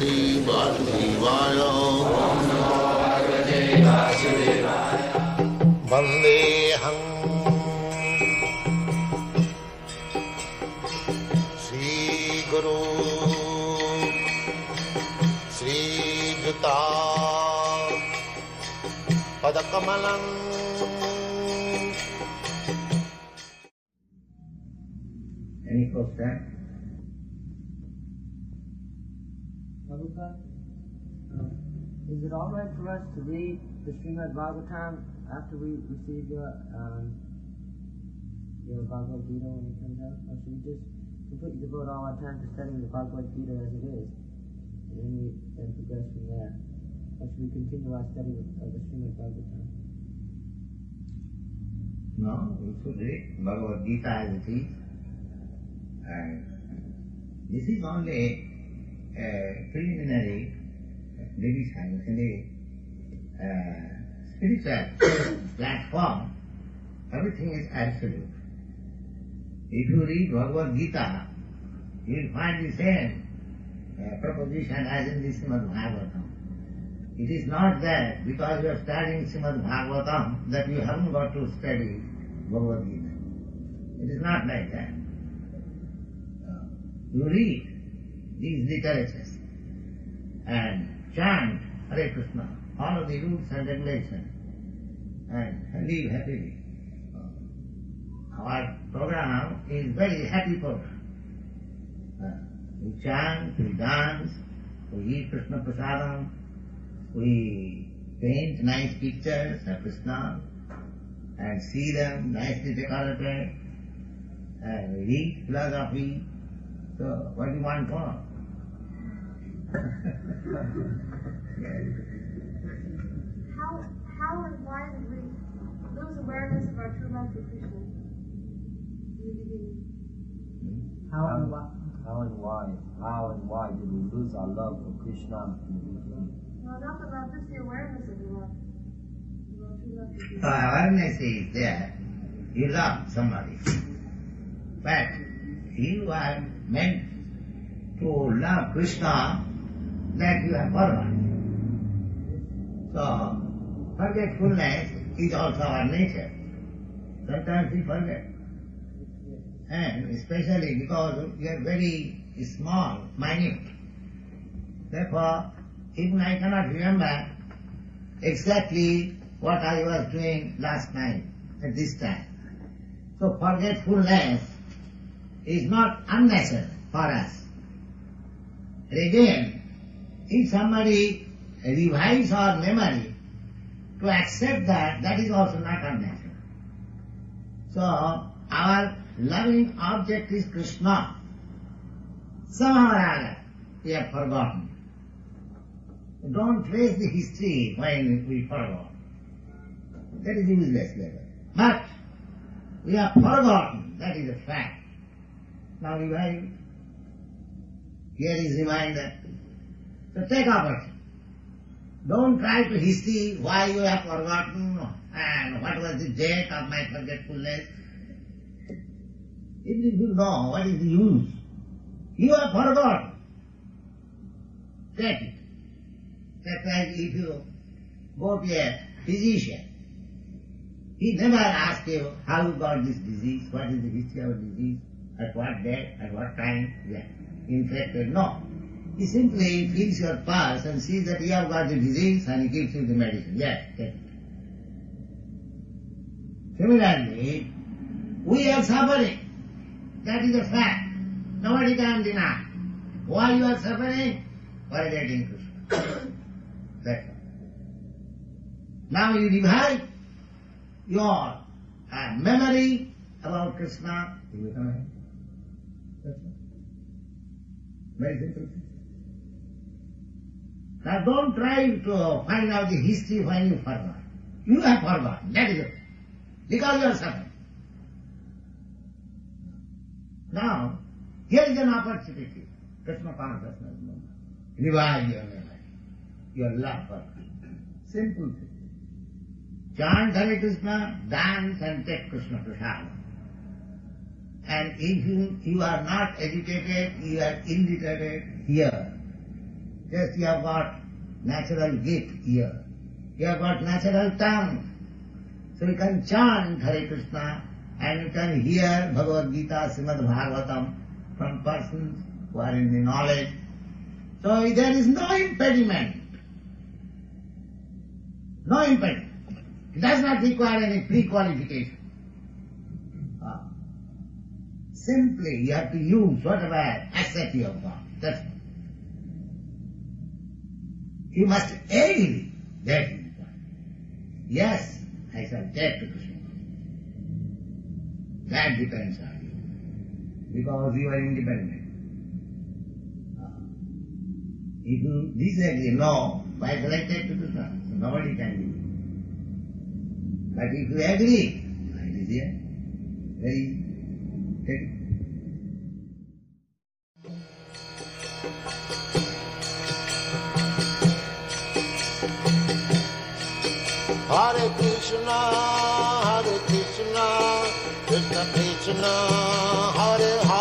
Bhagavate Vasudevaya. Vandeham Sri Guru Sri Juta Padakamalam. Any question? Prabhupada, is it all right for us to read the Srimad Bhagavatam after we receive your Bhagavad Gita when it comes out? Or should we just completely devote all our time to studying the Bhagavad Gita as it is, and then we progress from there? Or should we continue our study of the Srimad Bhagavatam? No, we should read Bhagavad Gita as it is. And this is only a preliminary division, spiritual platform. Everything is absolute. If you read Bhagavad Gita, you will find the same proposition as in the Srimad Bhagavatam. It is not that because you are studying Srimad Bhagavatam that you haven't got to study Bhagavad Gita. It is not like that. You read these literatures and chant Hare Krishna, follow the rules and regulations, and live happily. Our program is very happy program. We chant, we dance, we eat Krishna Prasadam, we paint nice pictures of Krishna and see them nicely decorated, and we read philosophy. So, what do you want more? How and why did we lose awareness of our true love for Krishna in the beginning? How and why did we lose our love for Krishna in the beginning? No, not the love, just the awareness of the love. Of our true love for Krishna. Awareness is there. You love somebody. But you are meant to love Krishna that you have forgotten. So, forgetfulness is also our nature. Sometimes we forget. And especially because we are very small, minute. Therefore, even I cannot remember exactly what I was doing last night at this time. So forgetfulness is not unnecessary for us. And again, if somebody revives our memory, to accept that, that is also not unnecessary. So, our loving object is Krishna. Somehow or other, we have forgotten. Don't trace the history when we forgot. That is useless level. But we have forgotten, that is a fact. Now revive. Here is reminder. So take opportunity. Don't try to history why you have forgotten and what was the date of my forgetfulness. Even if you know what is the use, you have forgotten. Take it. That's why if you go to a physician, he never asks you how you got this disease, what is the history of the disease, at what date, at what time you are infected. No. He simply feels your pulse and sees that you have got the disease and he gives you the medicine. Yes, take it. Similarly, we are suffering. That is a fact. Nobody can deny. Why you are suffering? Forgetting Krishna. That's all. Now you revive your memory about Krishna, you become happy. That's all. Very simple. Now don't try to find out the history when you forgot. You have forgotten. That is it. Because you are suffering. Now, here is an opportunity. Krishna consciousness movement. Revive your memory. Your love for Krishna. Simple thing. Chant Hare Krishna, dance and take Krishna Prasad. And if you are not educated, you are illiterate here. Just you have got natural gift ear. You have got natural tongue. So you can chant Hare Krishna and you can hear Bhagavad Gita, Srimad Bhagavatam from persons who are in the knowledge. So there is no impediment. No impediment. It does not require any pre-qualification. Simply you have to use whatever asset you have got. That's all. You must agree that is required. Yes, I shall take to Krishna. That depends on you. Because you are independent. If you disagree, no, why shall I take to Krishna? Nobody can do it. But if you agree, it is here. Very easy. Take it. Hare Krishna, Krishna Krishna, Hare Hare.